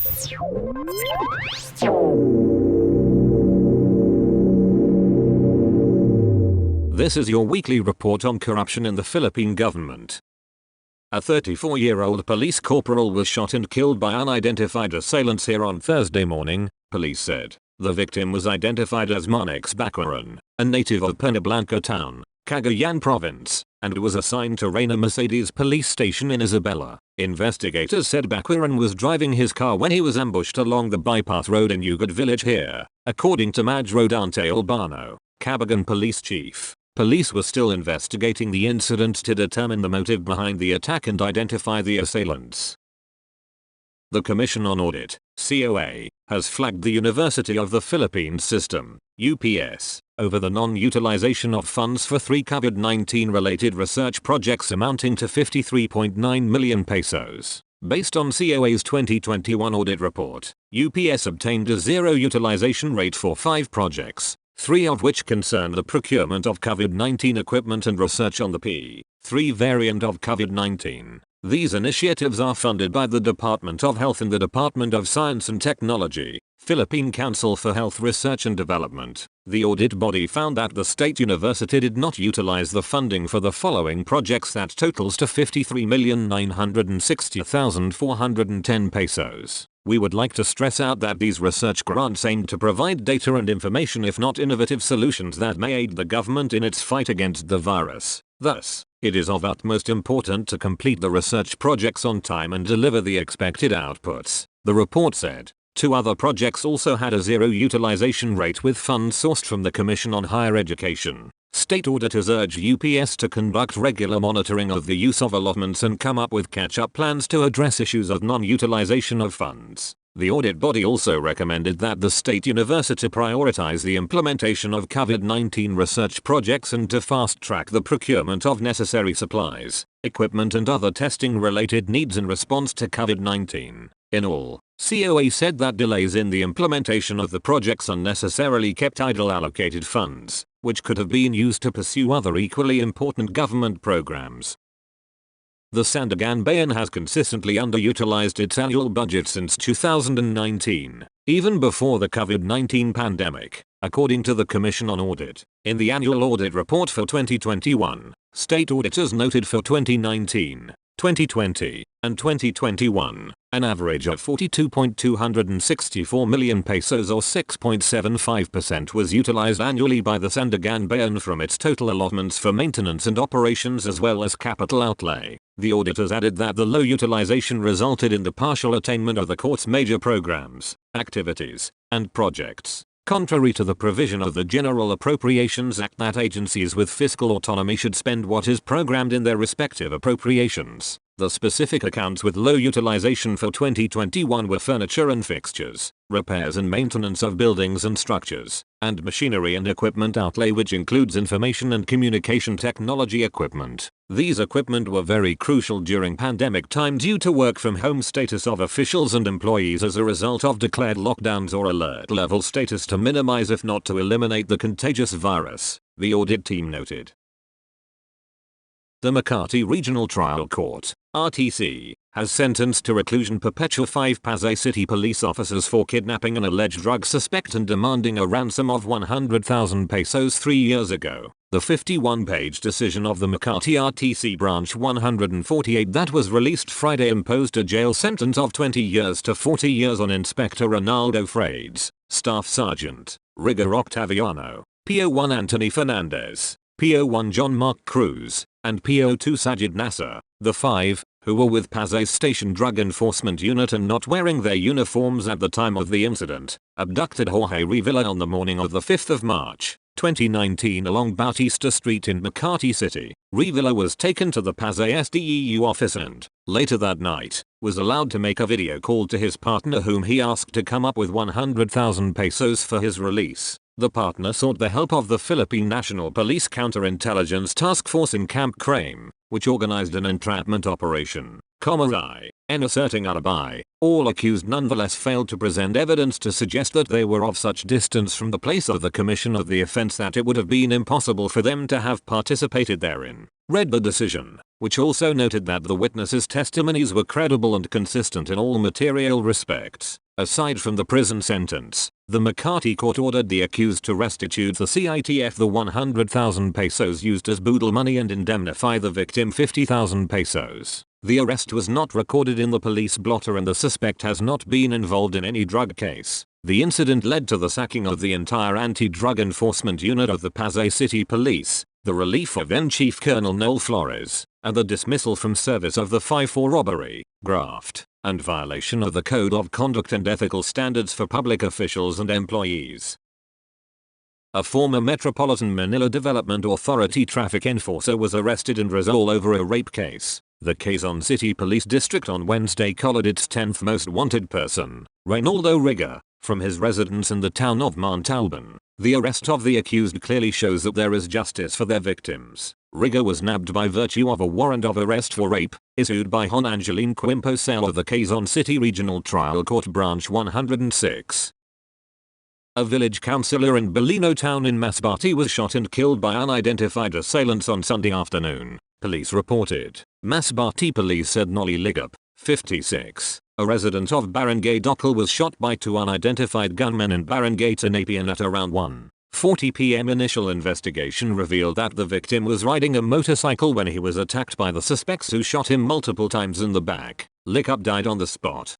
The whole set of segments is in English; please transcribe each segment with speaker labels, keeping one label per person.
Speaker 1: This is your weekly report on corruption in the Philippine government. A 34-year-old police corporal was shot and killed by unidentified assailants here on Thursday morning, police said. The victim was identified as Monix Bacuran, a native of Penablanca town, Cagayan province, and was assigned to Reyna Mercedes police station in Isabela. Investigators said Bacuran was driving his car when he was ambushed along the bypass road in Ugad village here, according to Maj Rodante Albano, Cagayan police chief. Police were still investigating the incident to determine the motive behind the attack and identify the assailants. The Commission on Audit, COA, has flagged the University of the Philippines system, UPS, over the non-utilization of funds for 3 COVID-19 related research projects amounting to 53.9 million pesos. Based on COA's 2021 audit report, UPS obtained a zero utilization rate for 5 projects, 3 of which concern the procurement of COVID-19 equipment and research on the P3 variant of COVID-19. These initiatives are funded by the Department of Health and the Department of Science and Technology, Philippine Council for Health Research and Development. The audit body found that the state university did not utilize the funding for the following projects that totals to 53,960,410 pesos. We would like to stress out that these research grants aim to provide data and information, if not innovative solutions that may aid the government in its fight against the virus. Thus, it is of utmost importance to complete the research projects on time and deliver the expected outputs, the report said. 2 other projects also had a zero utilization rate with funds sourced from the Commission on Higher Education. State auditors urge UPS to conduct regular monitoring of the use of allotments and come up with catch-up plans to address issues of non-utilization of funds. The audit body also recommended that the state university prioritize the implementation of COVID-19 research projects and to fast-track the procurement of necessary supplies, equipment and other testing-related needs in response to COVID-19. In all, COA said that delays in the implementation of the projects unnecessarily kept idle allocated funds, which could have been used to pursue other equally important government programs. The Sandigan has consistently underutilized its annual budget since 2019, even before the COVID-19 pandemic, according to the Commission on Audit. In the annual audit report for 2021, state auditors noted for 2019, 2020, and 2021, an average of 42.264 million pesos or 6.75% was utilized annually by the Sandigan from its total allotments for maintenance and operations as well as capital outlay. The auditors added that the low utilization resulted in the partial attainment of the court's major programs, activities, and projects. Contrary to the provision of the General Appropriations Act that agencies with fiscal autonomy should spend what is programmed in their respective appropriations, the specific accounts with low utilization for 2021 were furniture and fixtures, repairs and maintenance of buildings and structures, and machinery and equipment outlay, which includes information and communication technology equipment. These equipment were very crucial during pandemic time due to work from home status of officials and employees as a result of declared lockdowns or alert level status to minimize if not to eliminate the contagious virus, the audit team noted. The Makati Regional Trial Court, RTC, has sentenced to reclusion perpetua 5 Pasay City police officers for kidnapping an alleged drug suspect and demanding a ransom of 100,000 pesos 3 years ago. The 51-page decision of the Makati RTC Branch 148 that was released Friday imposed a jail sentence of 20 years to 40 years on Inspector Ronaldo Frades, Staff Sergeant Rigor Octaviano, PO1 Anthony Fernandez, PO1 John Mark Cruz, and PO2 Sajid Nasser. The 5, who were with Pasay Station Drug Enforcement Unit and not wearing their uniforms at the time of the incident, abducted Jorge Revilla on the morning of the 5th of March, 2019 along Bautista Street in Makati City. Revilla was taken to the Pasay SDEU office and, later that night, was allowed to make a video call to his partner, whom he asked to come up with 100,000 pesos for his release. The partner sought the help of the Philippine National Police Counterintelligence Task Force in Camp Crame, which organized an entrapment operation. In asserting alibi, all accused nonetheless failed to present evidence to suggest that they were of such distance from the place of the commission of the offense that it would have been impossible for them to have participated therein. Read the decision. which also noted that the witnesses' testimonies were credible and consistent in all material respects. Aside from the prison sentence, the McCarty court ordered the accused to restitute the CITF the 100,000 pesos used as boodle money and indemnify the victim 50,000 pesos. The arrest was not recorded in the police blotter and the suspect has not been involved in any drug case. The incident led to the sacking of the entire anti-drug enforcement unit of the Pasay City Police, the relief of then Chief Colonel Noel Flores, and the dismissal from service of the 5 for robbery, graft, and violation of the Code of Conduct and Ethical Standards for public officials and employees. A former Metropolitan Manila Development Authority traffic enforcer was arrested in Rizal over a rape case. The Quezon City Police District on Wednesday collared its 10th most wanted person, Reynaldo Riga, from his residence in the town of Montalban. The arrest of the accused clearly shows that there is justice for their victims. Riga was nabbed by virtue of a warrant of arrest for rape, issued by Hon Angeline Quimpo Cell of the Quezon City Regional Trial Court Branch 106. A village councillor in Balino Town in Masbate was shot and killed by unidentified assailants on Sunday afternoon, police reported. Masbate police said Noli Ligap, 56, a resident of Barangay Dokal was shot by 2 unidentified gunmen in Barangay Tanapian at around 1:40 p.m. Initial investigation revealed that the victim was riding a motorcycle when he was attacked by the suspects who shot him multiple times in the back. Ligap died on the spot.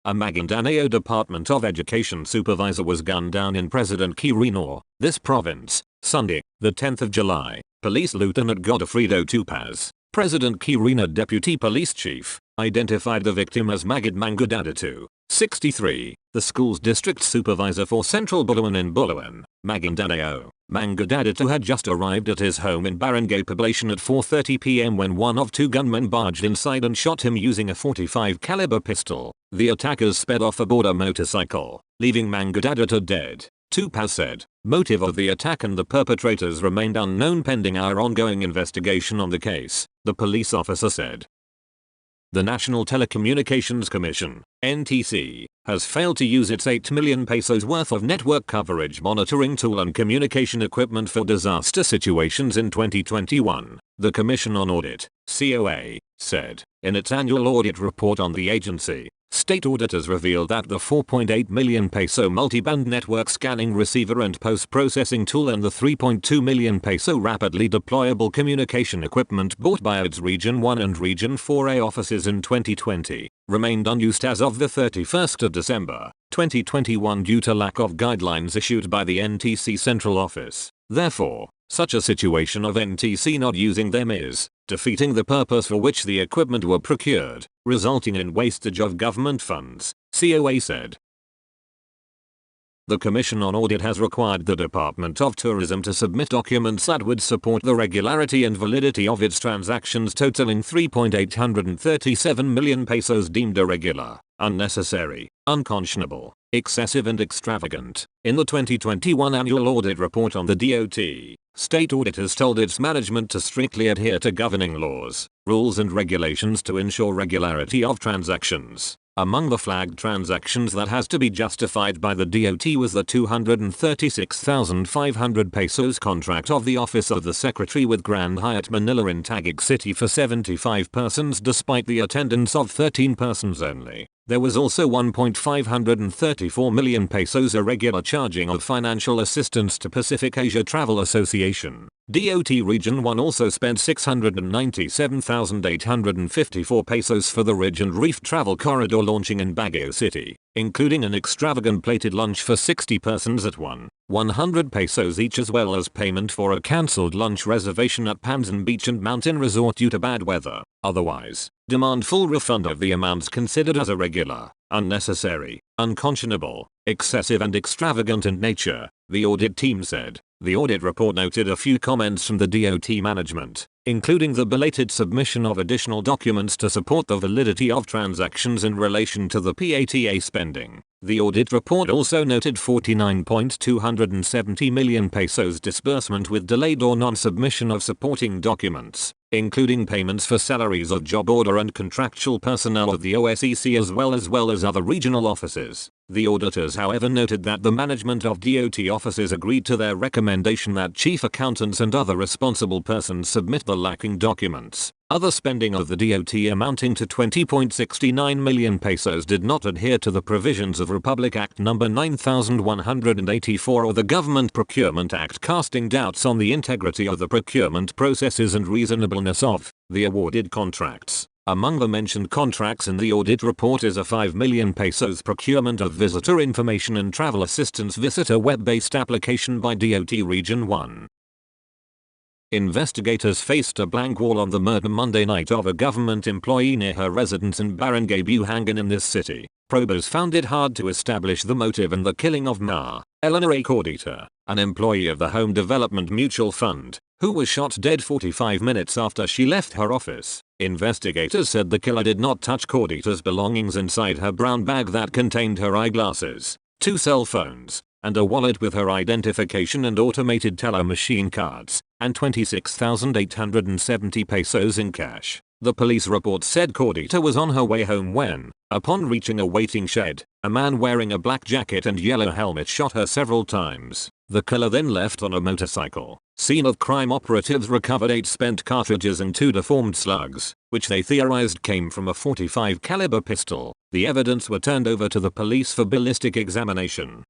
Speaker 1: A Maguindanao Department of Education supervisor was gunned down in President Quirino, this province, Sunday, the 10th of July. Police Lieutenant Godofredo Tupaz, President Quirino Deputy Police Chief, identified the victim as Magid Mangudadatu, 63, the school's district supervisor for Central Bulawan in Bulawan, Maguindanao. Mangudadatu had just arrived at his home in Barangay Poblacion at 4:30 p.m. when one of 2 gunmen barged inside and shot him using a .45 caliber pistol. The attackers sped off aboard a motorcycle, leaving Mangudadatu dead. Tupaz said, motive of the attack and the perpetrators remained unknown pending our ongoing investigation on the case, the police officer said. The National Telecommunications Commission, NTC, has failed to use its 8 million pesos worth of network coverage monitoring tool and communication equipment for disaster situations in 2021, the Commission on Audit, COA, said, in its annual audit report on the agency. State auditors revealed that the 4.8 million peso multiband network scanning receiver and post-processing tool and the 3.2 million peso rapidly deployable communication equipment bought by its Region 1 and Region 4A offices in 2020 remained unused as of the 31st of December, 2021 due to lack of guidelines issued by the NTC Central Office. Therefore, such a situation of NTC not using them is defeating the purpose for which the equipment were procured, resulting in wastage of government funds, COA said. The Commission on Audit has required the Department of Tourism to submit documents that would support the regularity and validity of its transactions totaling 3.837 million pesos deemed irregular, unnecessary, unconscionable, excessive and extravagant. In the 2021 annual audit report on the DOT, state auditors told its management to strictly adhere to governing laws, rules and regulations to ensure regularity of transactions. Among the flagged transactions that has to be justified by the DOT was the 236,500 pesos contract of the Office of the Secretary with Grand Hyatt Manila in Taguig City for 75 persons despite the attendance of 13 persons only. There was also 1.534 million pesos irregular charging of financial assistance to Pacific Asia Travel Association. DOT Region 1 also spent 697,854 pesos for the Ridge and Reef Travel Corridor launching in Baguio City, including an extravagant plated lunch for 60 persons at 100 pesos each as well as payment for a cancelled lunch reservation at Pansan Beach and Mountain Resort due to bad weather. Otherwise, demand full refund of the amounts considered as irregular, unnecessary, unconscionable, excessive and extravagant in nature, the audit team said. The audit report noted a few comments from the DOT management, including the belated submission of additional documents to support the validity of transactions in relation to the PATA spending. The audit report also noted 49.270 million pesos disbursement with delayed or non-submission of supporting documents, including payments for salaries of job order and contractual personnel of the OSEC as well as other regional offices. The auditors however noted that the management of DOT offices agreed to their recommendation that chief accountants and other responsible persons submit the lacking documents. Other spending of the DOT amounting to 20.69 million pesos did not adhere to the provisions of Republic Act No. 9184 or the Government Procurement Act, casting doubts on the integrity of the procurement processes and reasonableness of the awarded contracts. Among the mentioned contracts in the audit report is a 5 million pesos procurement of visitor information and travel assistance visitor web-based application by DOT Region 1. Investigators faced a blank wall on the murder Monday night of a government employee near her residence in Barangay Buhangan in this city. Probers found it hard to establish the motive in the killing of Ma. Eleanor A. Cordita, an employee of the Home Development Mutual Fund, who was shot dead 45 minutes after she left her office. Investigators said the killer did not touch Cordita's belongings inside her brown bag that contained her eyeglasses, 2 cell phones, and a wallet with her identification and automated teller machine cards, and 26,870 pesos in cash. The police report said Cordita was on her way home when, upon reaching a waiting shed, a man wearing a black jacket and yellow helmet shot her several times. The killer then left on a motorcycle. Scene of crime operatives recovered 8 spent cartridges and 2 deformed slugs, which they theorized came from a .45 caliber pistol. The evidence were turned over to the police for ballistic examination.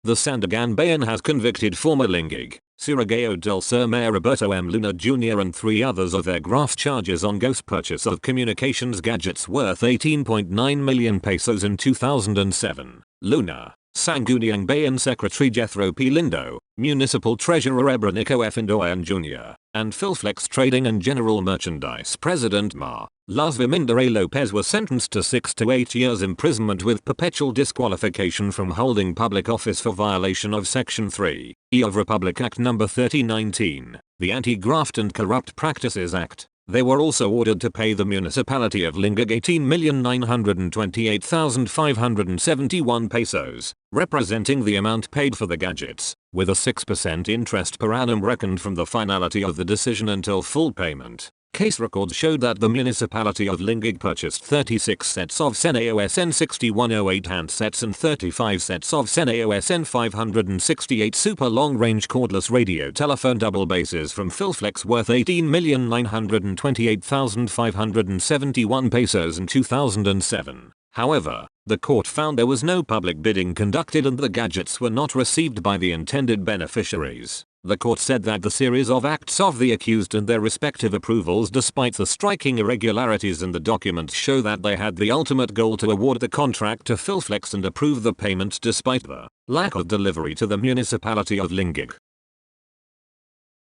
Speaker 1: The Sandiganbayan has convicted former Lingig, Surigao del Sur Mayor Roberto M. Luna Jr. and 3 others of their graft charges on ghost purchase of communications gadgets worth 18.9 million pesos in 2007. Luna, Sangguniang Bayan Secretary Jethro P. Lindo, Municipal Treasurer Ebranico F. Indoyan Jr., and Philflex Trading and General Merchandise President Ma. Las Vimindare Lopez were sentenced to 6 to 8 years imprisonment with perpetual disqualification from holding public office for violation of Section 3E of Republic Act No. 3019, the Anti-Graft and Corrupt Practices Act. They were also ordered to pay the municipality of Lingig 18,928,571 pesos, representing the amount paid for the gadgets, with a 6% interest per annum reckoned from the finality of the decision until full payment. Case records showed that the municipality of Lingig purchased 36 sets of SENAOSN 6108 handsets and 35 sets of SENAOSN 568 super long-range cordless radio telephone double bases from Philflex worth 18,928,571 pesos in 2007. However, the court found there was no public bidding conducted and the gadgets were not received by the intended beneficiaries. The court said that the series of acts of the accused and their respective approvals, despite the striking irregularities in the documents, show that they had the ultimate goal to award the contract to Philflex and approve the payment despite the lack of delivery to the municipality of Lingig.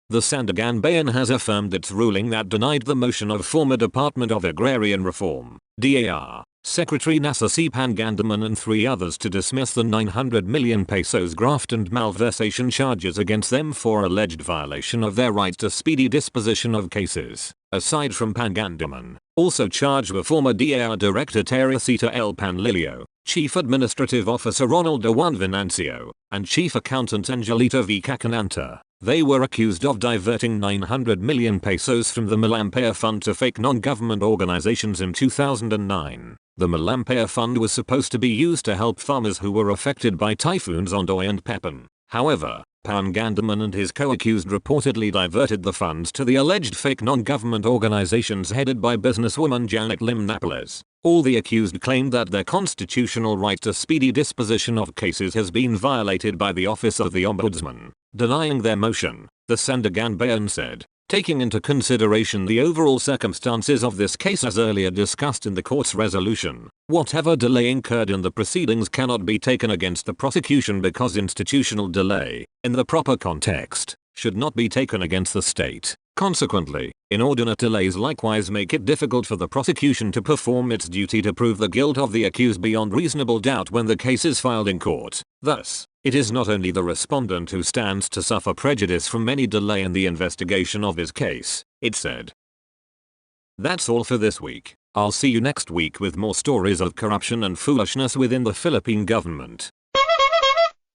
Speaker 1: The Sandiganbayan has affirmed its ruling that denied the motion of former Department of Agrarian Reform, DAR, Secretary Nasa C. Pangandaman and 3 others to dismiss the 900 million pesos graft and malversation charges against them for alleged violation of their right to speedy disposition of cases. Aside from Pangandaman, also charged were former DAR Director Teresita L. Panlilio, Chief Administrative Officer Ronald Juan Venancio, and Chief Accountant Angelita V. Cacananta. They were accused of diverting 900 million pesos from the Malampaya Fund to fake non-government organizations in 2009. The Malampaya Fund was supposed to be used to help farmers who were affected by typhoons Ondoy and Pepin. However, Pangandaman and his co-accused reportedly diverted the funds to the alleged fake non-government organizations headed by businesswoman Janet Lim Napoles. All the accused claimed that their constitutional right to speedy disposition of cases has been violated by the Office of the Ombudsman. Denying their motion, the Sandiganbayan said, taking into consideration the overall circumstances of this case as earlier discussed in the court's resolution, whatever delay incurred in the proceedings cannot be taken against the prosecution because institutional delay, in the proper context, should not be taken against the state. Consequently, inordinate delays likewise make it difficult for the prosecution to perform its duty to prove the guilt of the accused beyond reasonable doubt when the case is filed in court. Thus, it is not only the respondent who stands to suffer prejudice from any delay in the investigation of his case, it said. That's all for this week. I'll see you next week with more stories of corruption and foolishness within the Philippine government.